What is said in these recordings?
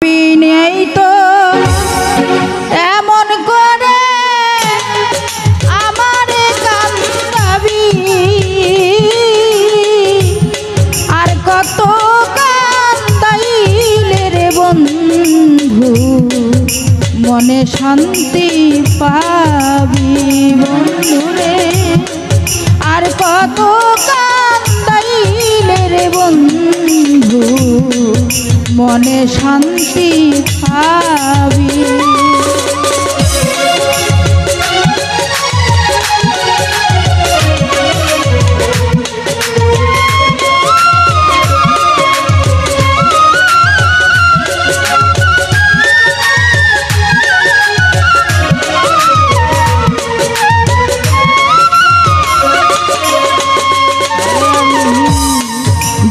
ভাবি নেই তো এমন করে আমার কান্দাবি আর কত কান্দাইলে রে বন্ধু মনে শান্তি পাবি বন্ধু রে আর কত কান্দাইলে রে বন্ধু মনে শান্তি পাবি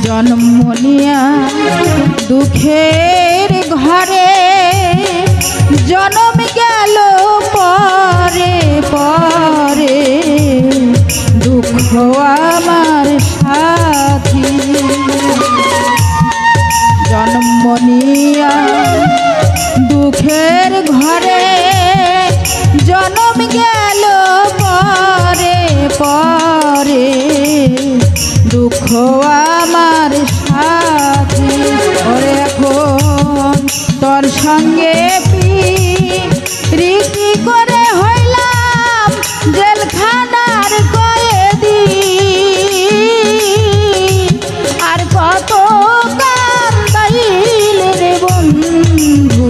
জন্ম নিয়া দুঃখের ঘরে জন্ম গেল পরে পরে দুঃখ আমার সাথী জন্ম নিয়া দুঃখের ঘরে জন্ম গেল পরে পরে দুঃখ আমার সাথী ওরে এখন তোর সঙ্গে প্রীতি করে হইলাম জেলখানার কয়েদি আর কত কান্দাইলে রে বন্ধু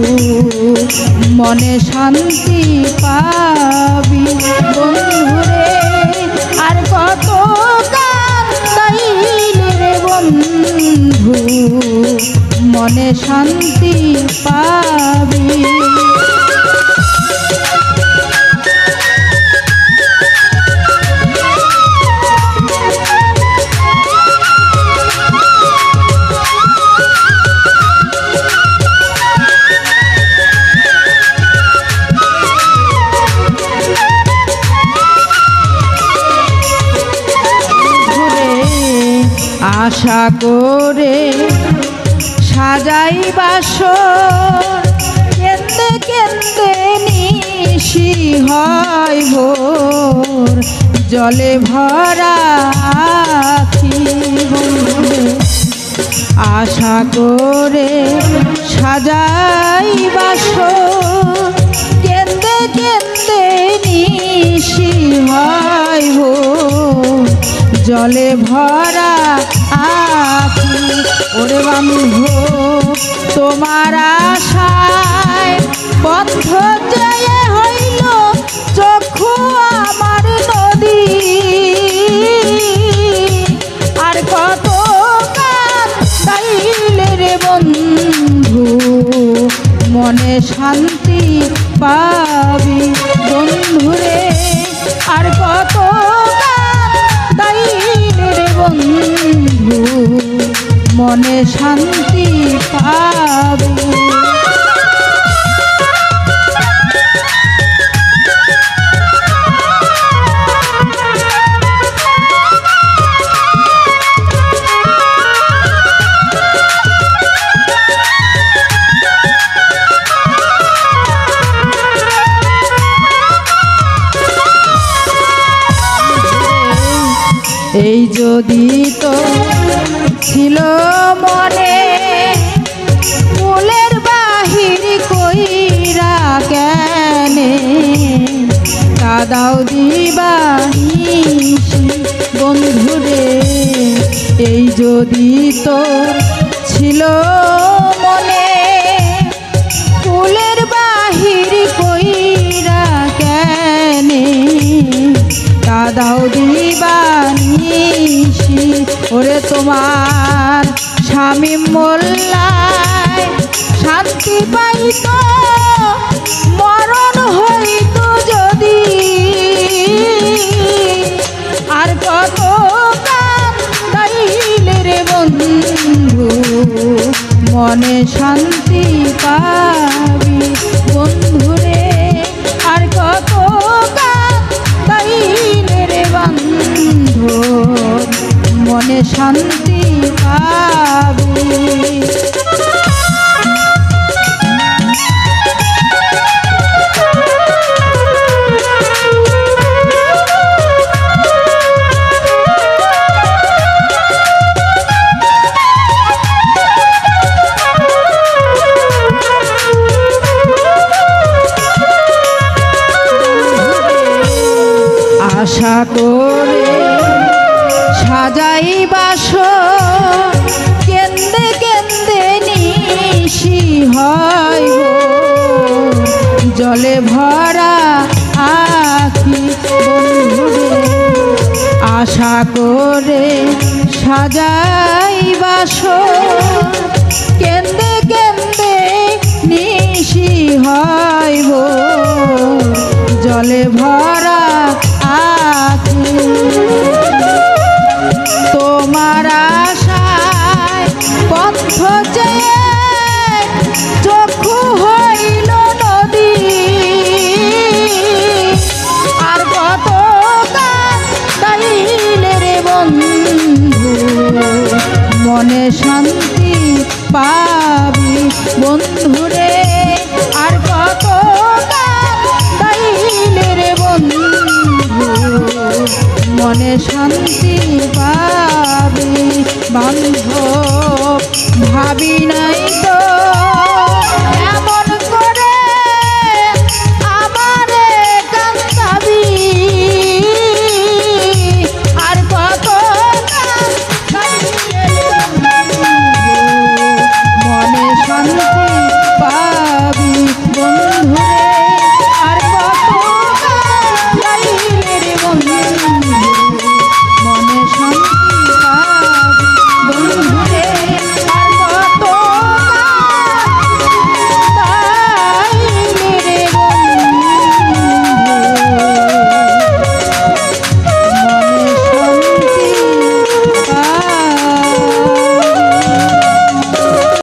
মনে শান্তি পাবি বন্ধু রে আর কত বন্ধু মনে শান্তি পাবি আশা করে সাজাই বাসর কেন্দে কেন্দে নিশি হয় ভোর জলে ভরা আখি বন্ধুরে আশা করে সাজাই বাসর কেন্দে কেন্দে নিশি হয় ভোর জলে ভরা আখি ওরে বন্ধু তোমার আশায় বন্ধ জয়ে হইল চক্ষু আমার নদী আর কত কান্দাইলে রে বন্ধু মনে শান্তি পাবি বন্ধু রে আর কত রে বন্ধু মনে শান্তি পাবি এই যদি তো ছিল মনে ফুলের বাহির কইরা কেনে কাদাও দিবানিসি বন্ধুরে এই যদি তো ছিল মনে ফুলের বাহির কইরা কেনে কাদাও দিবানিসি ওরে তোমার স্বামী মোল্লায় শান্তি পাইত মরণ হইত যদি আর কত কান্দাইলে রে বন্ধু মনে শান্তি পাবি বন্ধুরে আর কত কান্দাইলে রে বন্ধু মনে শান্তি পাবি আশা করে সাজাই বাসর, কেন্দে কেন্দে নিশি হয় ভোর, জলে ভরা আখি বন্ধুরে আশা করে সাজাই বাসর, কেন্দে কেন্দে